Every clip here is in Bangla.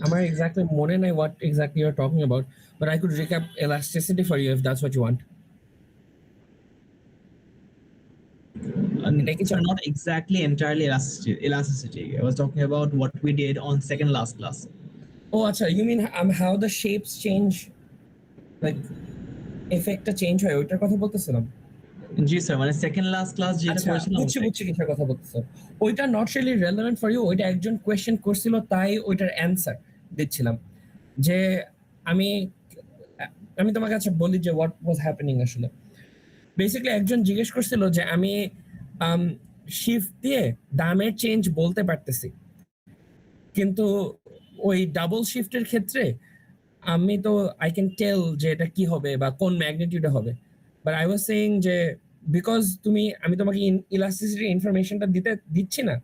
আমার exactly মনে নাই what exactly you're talking about, but I could recap elasticity for you if that's what you want. So not exactly entirely elasticity. I was talking about what we did on second last class. Oh, acha, you mean how the shapes change, like effect change হয় ওইটার কথা বলতেছিলাম? জি স্যার, মানে সেকেন্ড লাস্ট ক্লাস যেটা করেছিলাম বুঝছি কিসের কথা বলতেছো। ওইটা not really relevant for you, ওইটা একজন কোয়েশ্চেন করছিল তাই ওইটার অ্যান্সার দিচ্ছিলাম। যে আমি আমি তোমার কাছে বলি যে হোয়াট ওয়াজ হ্যাপেনিং আসলে। বেসিক্যালি একজন জিজ্ঞেস করছিল যে আমি শিফট দিয়ে দামের চেঞ্জ বলতে পারতেছি, কিন্তু ওই ডাবল শিফটের ক্ষেত্রে আমি তো আই ক্যান টেল যে এটা কি হবে বা কোন ম্যাগনিটিউডে হবে, বাট আই ওয়াজ সেইং যে বিকজ আমি তোমাকে ইলাস্টিসিটি ইনফরমেশনটা দিচ্ছি না,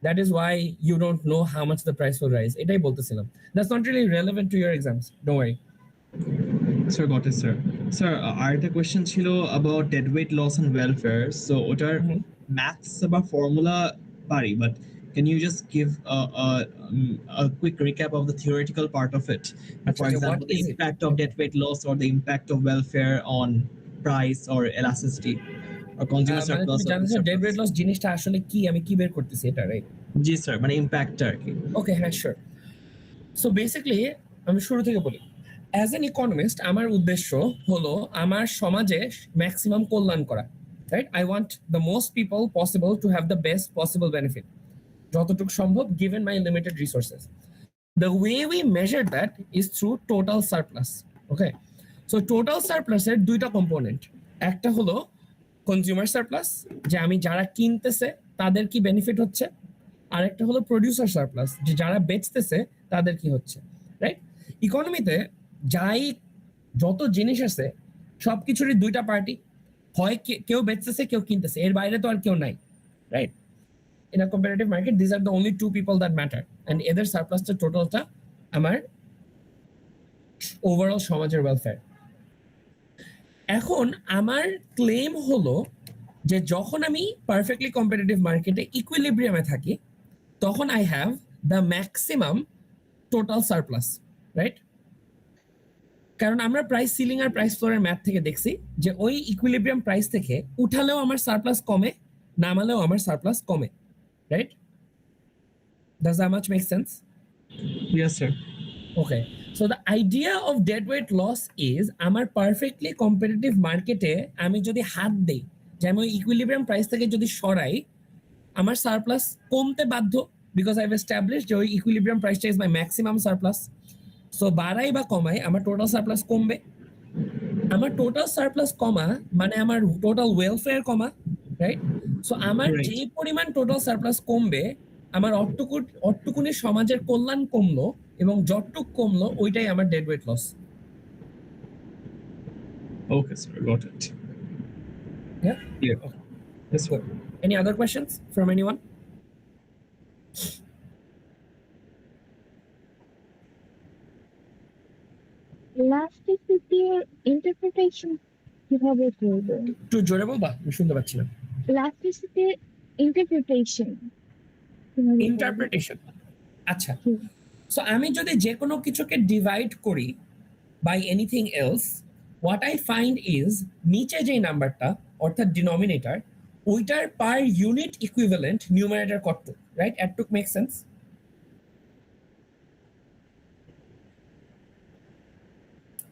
that is why you don't know how much the price will rise, এটাই বলতেছিলাম। That's not really relevant to your exams, don't worry. Sir, got it, sir. Sir, আরেকটা কোয়েশ্চেন ছিল about dead weight loss and welfare. So ওটার maths বা formula পারি, but can you just give a quick recap of the theoretical part of it? For example, the impact of dead weight loss or the impact of welfare on price or elasticity or consumer surplus. Dead weight loss জিনিসটা আসলে কি, আমি কি বের করতেছি এটা, রাইট? জি স্যার, মানে ইম্প্যাক্টটা আর কি। ওকে, হ্যাঁ, শিওর। সো বেসিক্যালি আমি শুরু থেকে বলি, অ্যাজ এন ইকোনমিস্ট আমার উদ্দেশ্য হলো আমার সমাজে ম্যাক্সিমাম কল্যাণ করা, right? I want the most people possible to have the best possible benefit যতটুকু সম্ভব given my limited resources. The way we measure that is through total surplus. Okay, so total সারপ্লাসের দুইটা কম্পোনেন্ট, একটা হলো কনজিউমার সারপ্লাস, যে আমি যারা কিনতেছে তাদের কি বেনিফিট হচ্ছে, আর একটা হলো প্রডিউসার সারপ্লাস, যে যারা বেচতেছে তাদের কি হচ্ছে, রাইট? ইকোনমিতে যাই যত জিনিস আছে সবকিছুরই দুইটা পার্টি, হয় কেউ বেচতেছে কেউ কিনতেছে, এর বাইরে তো আর কেউ নাই, right? In a comparative market this are the only two people that matter, and এদের সারপ্লাসটা টোটালটা আমার ওভারঅল সমাজের ওয়েলফেয়ার। এখন আমার ক্লেম হলো যে যখন আমি পারফেক্টলি কম্পিটিটিভ মার্কেটে ইকুইলিব্রিয়ামে থাকি তখন I have the maximum total surplus, right? কারণ আমরা প্রাইস সিলিং আর প্রাইস ফ্লোরের ম্যাথ থেকে দেখছি যে ওই ইকুইলিব্রিয়াম প্রাইস থেকে উঠালেও আমার সারপ্লাস কমে, নামালেও আমার সারপ্লাস কমে, right? Does that much make sense? Yes, sir. Okay, so the idea of deadweight loss is আমার পারফেক্টলি কম্পিটিটিভ মার্কেটে আমি যদি হাত দেই, যে আমি ওই ইকুইলিব্রিয়াম প্রাইস থেকে যদি সরাই, আমার সারপ্লাস কমতে বাধ্য, বিকজ আই হ্যাভ এস্টাবলিশড যে ওই ইকুইলিব্রিয়াম প্রাইসটা is my maximum surplus. So বাড়াই বা কমাই আমার টোটাল সারপ্লাস কমবে। আমার টোটাল সারপ্লাস কমা মানে আমার টোটাল ওয়েলফেয়ার কমা, রাইট? সো আমার যে পরিমাণ টোটাল সারপ্লাস কমবে, আমার অট্টুকুনি সমাজের কল্যাণ কমলো, এবং যতটুক কমলো ওইটাই আমার dead weight loss. Okay, sir, got it. Yeah? Yeah. Okay. Yes, sir. Any other questions from anyone? Elasticity interpretation কিভাবে করব? একটু জোরে বলবা, আমি শুনতে পাচ্ছি না। Elasticity interpretation আচ্ছা, সো আমি যদি যে কোনো কিছুকে ডিভাইড করি by anything else, what I find is নিচে যে নাম্বারটা অর্থাৎ ডিনোমিনেটর, ওইটার পার ইউনিট ইকুইভ্যালেন্ট নিউমারেটর কত, রাইট? এটুক মেক সেন্স?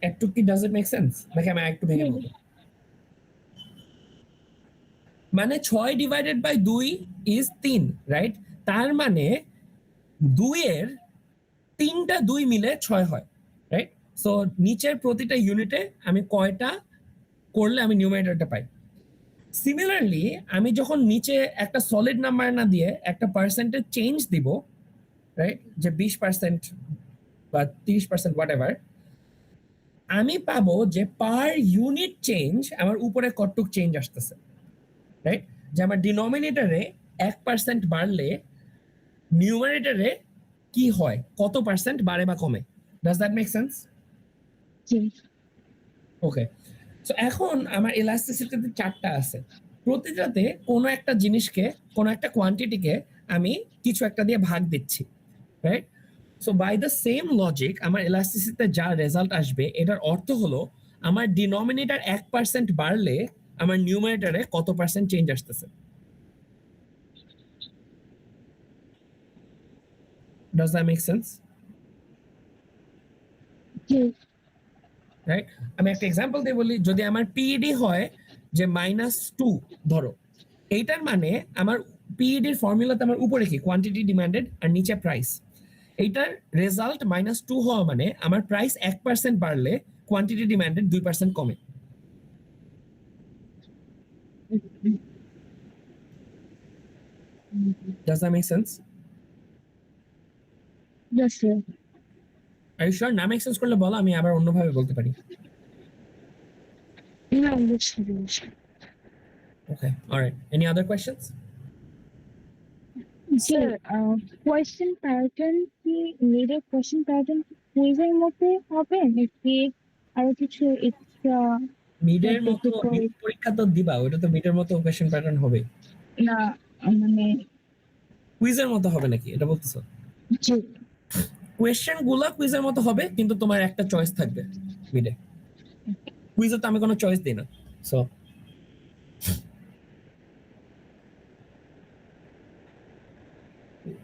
এটুক কি ডাজ ইট মেক সেন্স, নাকি আমি একটু ভেঙে বলবো? মানে 6 ডিভাইডেড বাই 2 ইজ 3, রাইট? তার মানে 2 এর 3টা 2 মিলে 6 হয়, রাইট? সো নিচের প্রতিটা ইউনিটে আমি কয়টা করলে আমি নিউমারেটরটা পাই। সিমিলারলি আমি যখন নিচে একটা সলিড নাম্বার না দিয়ে একটা পার্সেন্টেজ চেঞ্জ দিব, রাইট, যে 20% বা 30% হোয়াটএভার, আমি পাবো যে পার ইউনিট চেঞ্জ আমার উপরে কতটুক চেঞ্জ আসতেছে, রাইট? যে আমার ডিনোমিনেটরে 1% বাড়লে নিউমারেটরে কি হয়, কত পার্সেন্ট বাড়ে বা কমে। Does that make sense? Okay, so এখন আমার ইলাস্টিসিটিতে 4টা আছে। প্রতিটাতে কোনো একটা জিনিসকে, কোনো একটা কোয়ান্টিটিকে আমি কিছু একটা দিয়ে ভাগ দিচ্ছি, right? So by the same logic আমার ইলাস্টিসিটিতে যা রেজাল্ট আসবে এটার অর্থ হলো আমার ডিনোমিনেটর 1% বাড়লে আমার নিউমারেটরে কত পার্সেন্ট চেঞ্জ আসতেছে। Does that make sense? Yes. Right, আমি একটা এক্সাম্পল দিয়ে বলি, যদি আমার পিইডি হয় যে -2 ধরো, এইটার মানে আমার পিইডির ফর্মুলাতে আমার উপরে কি কোয়ান্টিটি ডিমান্ডেড আর নিচে প্রাইস, এইটার রেজাল্ট -2 হওয়া মানে আমার প্রাইস 1% বাড়লে কোয়ান্টিটি ডিমান্ডেড 2% কমে। Does that make sense? Yes, sir. Are you sure? না মেক সেন্স করলে বলো, আমি আবার অন্যভাবে বলতে পারি। No, yes. Okay, all right. Any other questions? Sir, question pattern কি needed question pattern কুইজের মধ্যে হবে নাকি আরো কিছু এক্সট্রা মিডের মতো difficult? mid পরীক্ষা তো দিবা, ওটা তো মিডের মতো কোশ্চেন প্যাটার্ন হবে, না মানে কুইজের মতো হবে নাকি এটা বলতেছো? জি কোয়েশ্চেন গুলা কুইজের মতো হবে, কিন্তু তোমার একটা চয়েস থাকবে মিডে। কুইজে তো আমি কোনো চয়েস দিই না, সো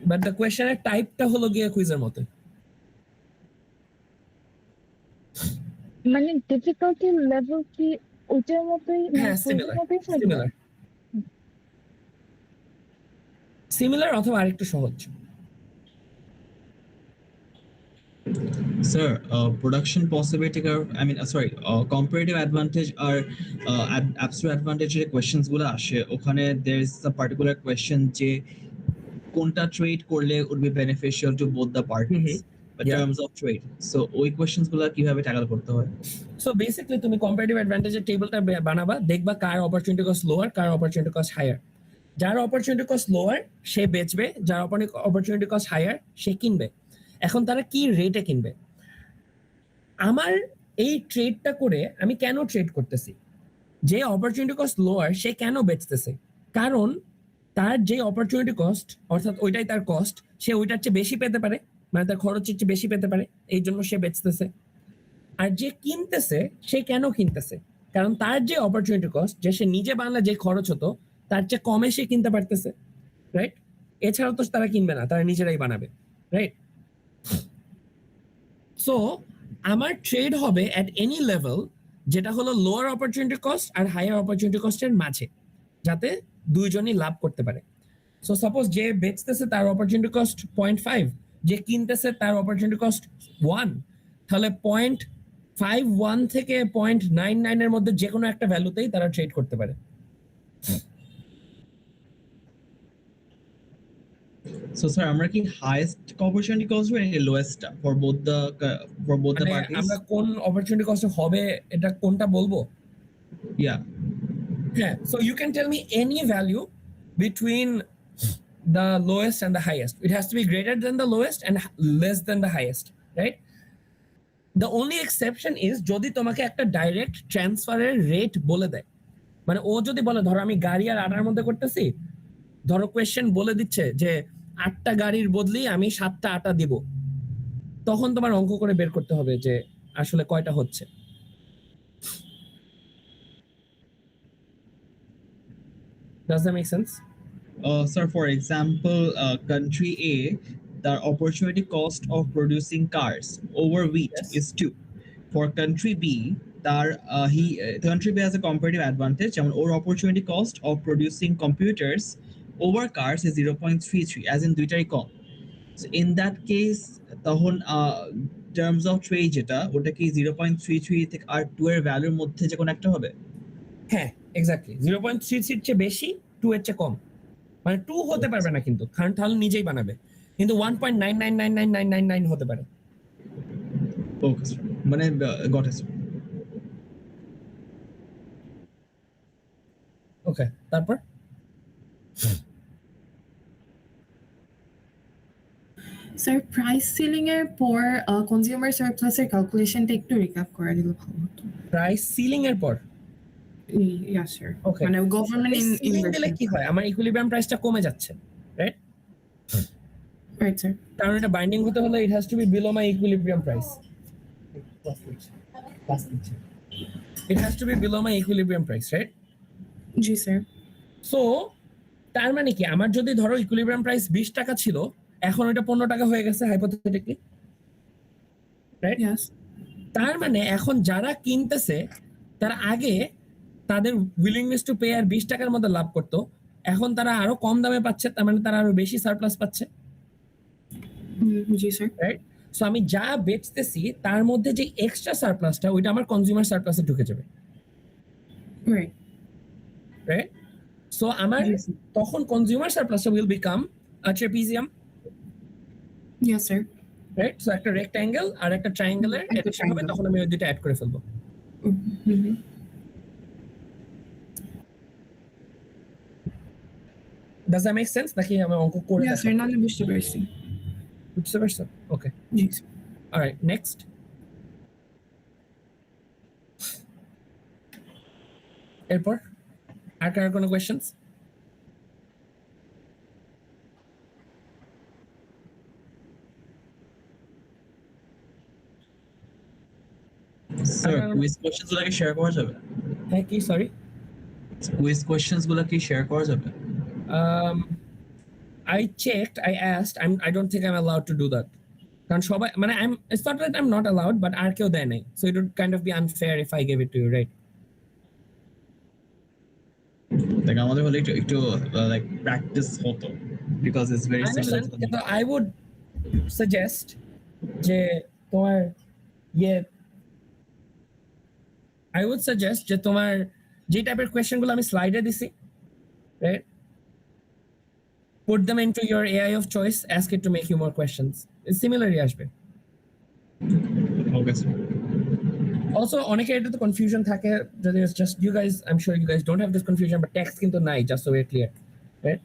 বাট দ্য কোয়েশ্চেনের টাইপটা হলো গিয়ে কুইজের মতো। মানে ডিফিকাল্টি লেভেল কি ওটার মতোই হ্যাঁ, কুইজের মতোই থাকবে? সিমিলার সিমিলার অথবা আরেকটু সহজ। Sir, production possibility curve, I mean, sorry, comparative advantage or absolute advantage এর questions গুলো আসে, ওখানে there is a particular question যে কোনটা trade করলে would be beneficial to both the parties in Yeah. terms of trade. So ওই questions গুলো কিভাবে tackle করতে হয়? সো বেসিক্যালি তুমি কম্পারেটিভ অ্যাডভান্টেজের টেবিলটা বানাবা, দেখবা কার অপরচুনিটি কস্ট লোয়ার, কার অপরচুনিটি কস্ট হায়ার। যার অপরচুনিটি কস্ট লোয়ার সে বেচবে, যার অপরচুনিটি কস্ট হায়ার সে কিনবে। এখন তারা কি রেটে কিনবে? আমার এই ট্রেডটা করে আমি কেন ট্রেড করতেছি? যে অপরচুনিটি কস্ট লোয়ার সে কেন বেচতেছে? কারণ তার যে অপরচুনিটি কস্ট, অর্থাৎ ওইটাই তার কস্ট, সে ওইটার চেয়ে বেশি পেতে পারে, মানে তার খরচের চেয়ে বেশি পেতে পারে, এই জন্য সে বেচতেছে। আর যে কিনতেছে সে কেন কিনতেছে? কারণ তার যে অপরচুনিটি কস্ট, যে সে নিজে বানালে যে খরচ হতো তার চেয়ে কমে সে কিনতে পারতেছে, রাইট? এছাড়াও তো তারা কিনবে না, তারা নিজেরাই বানাবে, রাইট? সো আমার ট্রেড হবে অ্যাট এনি লেভেল যেটা হলো লোয়ার অপরচুনিটি কস্ট আর হায়ার অপরচুনিটি কস্টের মাঝে, যাতে দুইজনই লাভ করতে পারে। সো সাপোজ যে বেচতেছে তার অপরচুনিটি কস্ট 0.5, যে কিনতেছে তার অপরচুনিটি কস্ট 1, তাহলে 0.51 থেকে 0.99 এর মধ্যে যে কোনো একটা ভ্যালুতেই তারা ট্রেড করতে পারে। So sir, আমরা কি highest opportunity cost নাকি lowest for both the মানে parties? আমরা কোন অপরচুনিটি কস্ট হবে এটা কোনটা বলবো? Yeah. Yeah, so you can tell me any value between the lowest and the highest. It has to be greater than the lowest and less than the highest, right? The only exception is যদি তোমাকে একটা ডাইরেক্ট ট্রান্সফারের রেট বলে দেয়, মানে ও যদি বলে ধরো আমি গাড়ি আর আটার মধ্যে করতেছি, ধরো কোয়েশ্চেন বলে দিচ্ছে যে 8টা গাড়ির বদলি আমি 7টা আটা দিব, তখন তোমার অঙ্ক করে বের করতে হবে যে আসলে কয়টা হচ্ছে। Does that make sense? Sir, for example, country A, the opportunity cost of producing cars over wheat Yes. is 2. For country B, country B has a comparative advantage, and or opportunity cost of producing computers over cars is 0.33, as in দুইটাই কম। So in that case, তখন terms of trade যেটা ওটা কি 0.33 থেকে আর 2 এর ভ্যালুর মধ্যে যে কোনো একটা হবে? হ্যাঁ, এক্স্যাক্টলি 0.33 এর চেয়ে বেশি, 2 এর চেয়ে কম। মানে 2 হতে পারবে না কিন্তু, কারণ তাহলে নিজেই বানাবে, কিন্তু 1.99999999 হতে পারে। Okay, sir. মানে got it, sir. ওকে, তারপর স্যার প্রাইস সিলিং এর পর কনজিউমার সারপ্লাসের ক্যালকুলেশনটা একটু রিক্যাপ করে দিলে ভালো হতো। প্রাইস সিলিং এর পর ইয়া স্যার, Okay. মানে গভর্নমেন্ট সিলিং দিলে কি হয়? আমার ইকুইলিব্রিয়াম প্রাইসটা কমে যাচ্ছে, রাইট? Right sir. কারণ এটা বাইন্ডিং হতে হলে it has to be below my equilibrium price. It has to be below my equilibrium price, right? জি স্যার। সো তার মানে কি আমার যদি ধরো ইকুইলিব্রিয়াম প্রাইস 20 টাকা ছিল, এখন ওটা 15 টাকা হয়ে গেছে হাইপোথেটিক্যালি, রাইট? ইয়েস। তার মানে এখন যারা কিনতেছে তারা আগে তাদের উইলিংনেস টু পে আর 20 টাকার মধ্যে লাভ করতো, এখন তারা আরো কম দামে পাচ্ছে, তার মানে তারা আরো বেশি সারপ্লাস পাচ্ছে, জি স্যার। রাইট? সো আমি যা বেচতেছি তার মধ্যে যে এক্সট্রা সারপ্লাসটা ওইটা আমার কনজিউমার সারপ্লাসে ঢুকে যাবে, রাইট। রাইট? সো আমার জি স্যার। তখন কনজিউমার সারপ্লাসটা will become a trapezium, yes sir. Right? So একটা রেক্ট্যাঙ্গেল আর একটা ট্রায়াঙ্গেলের একটা এডিশন হবে, triangle। তখন আমি ওই দুটো অ্যাড করে ফেলবো। Does that make sense? নাকি আমি অঙ্ক করে ইয়েস স্যার, দেখাবো? নাহলে বুঝতে পারছি। বুঝতে পারছো? ওকে, জি স্যার। Alright, next. এরপর আর কার কোনো কোয়েশ্চেনস? স্যার কুইজ কোশ্চেনস গুলো কি শেয়ার করা যাবে? হ্যাঁ, কি সরি? কুইজ কোশ্চেনস গুলো কি শেয়ার করা যাবে? I checked, I asked, I don't think I'm allowed to do that. কারণ সবাই মানে it's not that I'm not allowed, but আর কেউ দেয় নাই, so it would kind of be unfair if I gave it to you, right? দেখ আমাদের হলে একটু লাইক প্র্যাকটিস হতো because it's very I understand, কিন্তু I would suggest যে তোমার I would suggest যে তোমার যে টাইপের কোয়েশ্চেন গুলো আমি স্লাইডে দিছি, right? Put them into your AI of choice, ask it to make you more questions. Similarly আসবে। Okay sir. Also অনেকের এটাতে কনফিউশন থাকে, যদি it's just you guys, I'm sure you guys don't have this confusion, but text কিন্তু নাই, just so we're clear, right?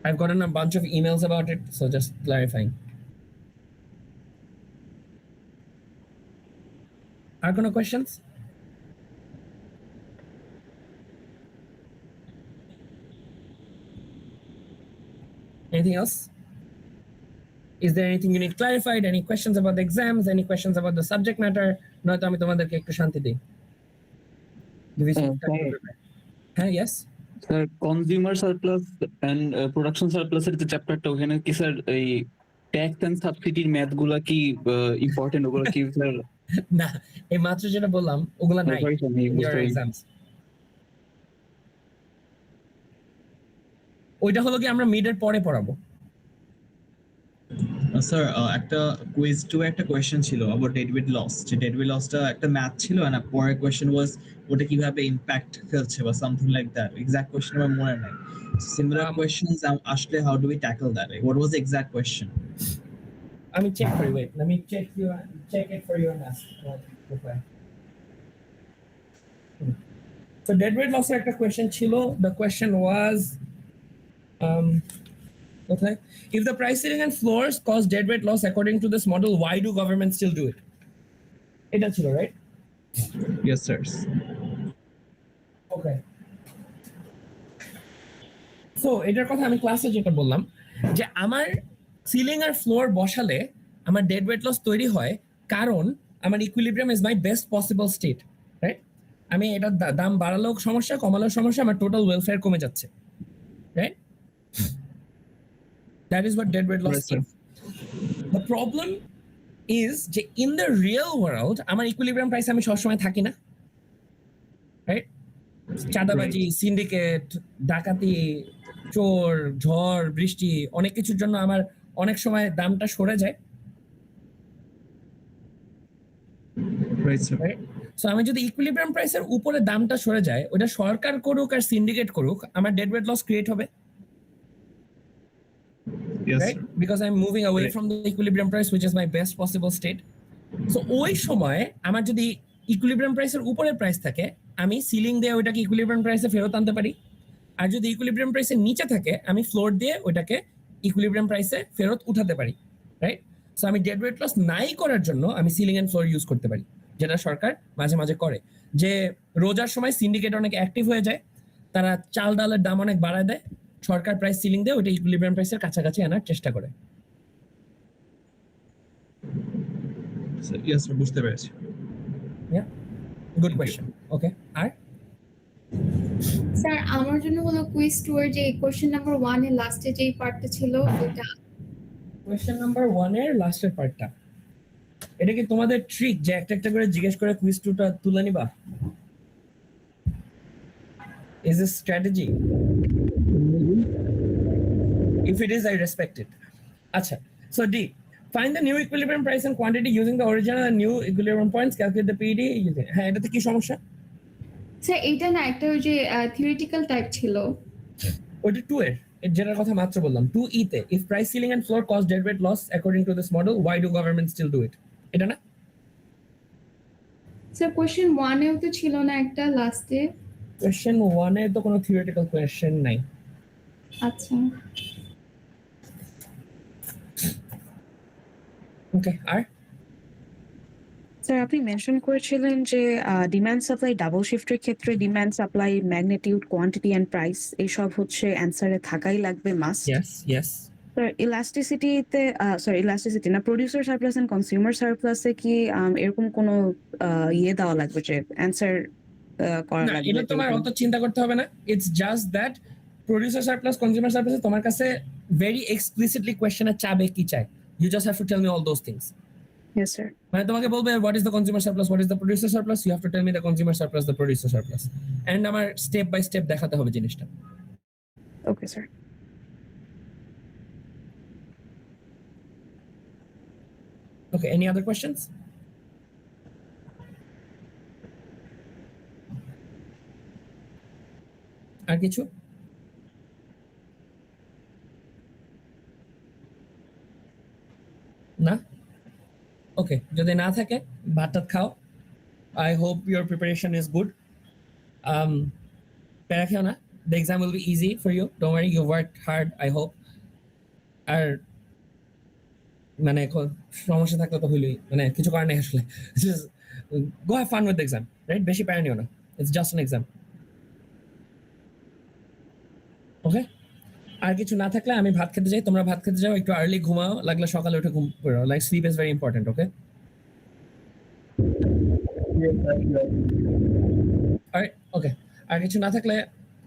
I've gotten a bunch of emails about it, so just clarifying. Are কোনো questions? Anything else? Is there anything you need clarified? Any questions about the exams? Any questions about the subject matter? নয়তো আমি তোমাদেরকে একটু শান্তি দিই। হ্যাঁ, yes? Sir consumer surplus and production সারপ্লাসের যে চ্যাপ্টারটা, ওখানে কি স্যার এই ট্যাক্স এন্ড সাবসিডির ম্যাথ গুলা কি ইম্পর্টেন্ট, ওগুলো কি স্যার? না, এই মাত্র যেটা বললাম ওগুলা নাই in your exams. ওইটা হলো কি আমরা মিড এর পরে পড়াবো। স্যার একটা কুইজ 2 একটা কোশ্চেন ছিল অ্যাবাউট ডেডওয়েট লস, যে ডেডওয়েট লসটা একটা ম্যাথ ছিল, আর পরের কোশ্চেন ওয়াজ ওটা কিভাবে ইমপ্যাক্ট ফেলছে বা something like that. Exact question আমার মনে নাই। সিমিলার কোশ্চেনস আসলে how do we tackle that? What was the exact question? আমি চেক করি, wait, let me check it for you and ask. Okay. So deadweight loss এর একটা কোয়েশ্চেন ছিল, the question was okay, if the price ceiling and floors cause deadweight loss according to this model, why do governments still do it? এটা ছিল, right? Yes sir. Okay. So এটার কথা আমি ক্লাসে যেটা বললাম, যে আমার সিলিং আর ফ্লোর বসালে আমার ডেডওয়েট লস তৈরি হয়, কারণ আমার equilibrium is my best possible state, right? আমি এটার দাম বাড়ালেও সমস্যা, কমালেও সমস্যা, আমার টোটাল ওয়েলফেয়ার কমে যাচ্ছে, right? That is what deadweight loss Right, sir. is. The problem is যে in the real world আমার ইকুইলিব্রিয়াম প্রাইস আমি সবসময় থাকি না, রাইট? চাঁদাবাজি, সিন্ডিকেট, ডাকাতি, চোর, ঝড়, বৃষ্টি, অনেক কিছুর জন্য আমার অনেক সময় দামটা সরে যায়, রাইট স্যার। রাইট? সো আমি যদি ইকুইলিব্রিয়াম প্রাইসের উপরে দামটা সরে যায়, ওটা সরকার করুক আর সিন্ডিকেট করুক, আমার ডেডওয়েট লস ক্রিয়েট হবে, yes right? Because I'm moving away from the equilibrium price, which is my best possible state. So ওই সময় আমার যদি ইকুইলিব্রিয়াম প্রাইসের উপরে প্রাইস থাকে, আমি সিলিং দিয়ে ওইটাকে ইকুইলিব্রিয়াম প্রাইসে ফেরত আনতে পারি, আর যদি ইকুইলিব্রিয়াম প্রাইসের নিচে থাকে আমি ফ্লোর দিয়ে ওইটাকে ইকুইলিব্রিয়াম প্রাইসে ফেরত উঠাতে পারি, রাইট? সো আমি ডেডওয়েট লস নাই করার জন্য আমি সিলিং এন্ড ফ্লোর ইউজ করতে পারি, যেটা সরকার মাঝে মাঝে করে। যে রোজার সময় সিন্ডিকেট অনেক অ্যাক্টিভ হয়ে যায়, তারা চাল ডালের দাম অনেক বাড়ায় দেয়, সরকার প্রাইস সিলিং দেয় ওটা ইকুইলিব্রিয়াম প্রাইসের কাছাকাছি আনার চেষ্টা করে। ইয়েস স্যার, বুঝতে পেরেছি। Good question. ওকে, আর স্যার আমার জন্য হলো কুইজ টুর যে কোশ্চেন নাম্বার 1 এর লাস্টে যেই পার্টটা ছিল ওটা কোয়েশ্চেন নাম্বার 1 এর লাস্টের পার্টটা, এটা কি তোমাদের ট্রিক যে একটা একটা করে জিজ্ঞেস করে কুইজ টুটা তুলে নিবা? Is this strategy? If it is, I respect it. Acha. So D, find the new equilibrium price and quantity using the original and new equilibrium points. Calculate the PD. হ্যাঁ, এটাতে কি সমস্যা? স্যার এটা না একটা ওই যে থিওরিটিক্যাল টাইপ ছিল। ওটা 2 এর যেটার কথা মাত্র বললাম 2E তে if price ceiling and floor cause deadweight loss according to this model, why do governments still do it? এটা না? স্যার কোশ্চেন 1 এও তো ছিল না একটা লাস্টে। Question 1 এর তো কোনো theoretical question নাই। আচ্ছা ওকে, আর স্যার আপনি মেনশন করেছিলেন যে ডিমান্ড সাপ্লাই ডাবল শিফটের ক্ষেত্রে demand supply magnitude quantity and price এইসব হচ্ছে অ্যান্সারে থাকাই লাগবে মাস্ট। yes স্যার ইলাস্টিসিটিতে ইলাস্টিসিটি না প্রোডিউসার সারপ্লাস এন্ড কনজিউমার সারপ্লাসে কি এরকম কোনো ইয়ে দেওয়া লাগবে যে অ্যান্সার করা না, লাগবে? এটা তোমার অত চিন্তা করতে হবে না। It's just that producer surplus consumer surplus তোমার কাছে ভেরি এক্সপ্লিসিটলি কোয়েশ্চেনে চাবে কি চাই। You just have to tell me all those things. Yes sir. মানে তোমাকে বলবে what is the consumer surplus, what is the producer surplus, you have to tell me the consumer surplus, the producer surplus, and আমার স্টেপ বাই স্টেপ দেখাতে হবে জিনিসটা। Okay sir. Okay, any other questions? আর কিছু? না? ওকে, যদি না থাকে ভাতটা খাও। I hope your preparation is good. প্যারা খেও না। The exam will be easy for you. Don't worry, you worked hard, I hope. আর মানে সমস্যা থাকলে তো হইলই, মানে কিছু কারণে আসলে গো have fun with the exam, right? বেশি প্যারা নিও না, ইটস জাস্ট অ্যান এক্সাম। ওকে, আর কিছু না থাকলে আমি ভাত খেতে যাই, তোমরা ভাত খেতে যাও, একটু আর্লি ঘুমাও, লাগলে সকালে উঠে ঘুম পড়ো। Like sleep is very important. Okay, okay, আর কিছু না থাকলে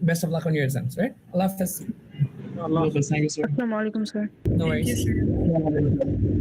best of luck on your exams, right? আল্লাহ হাফেজ। আল্লাহ হাফেজ, থ্যাংক ইউ স্যার। আসসালামু আলাইকুম sir. No worries. Thank you, sir.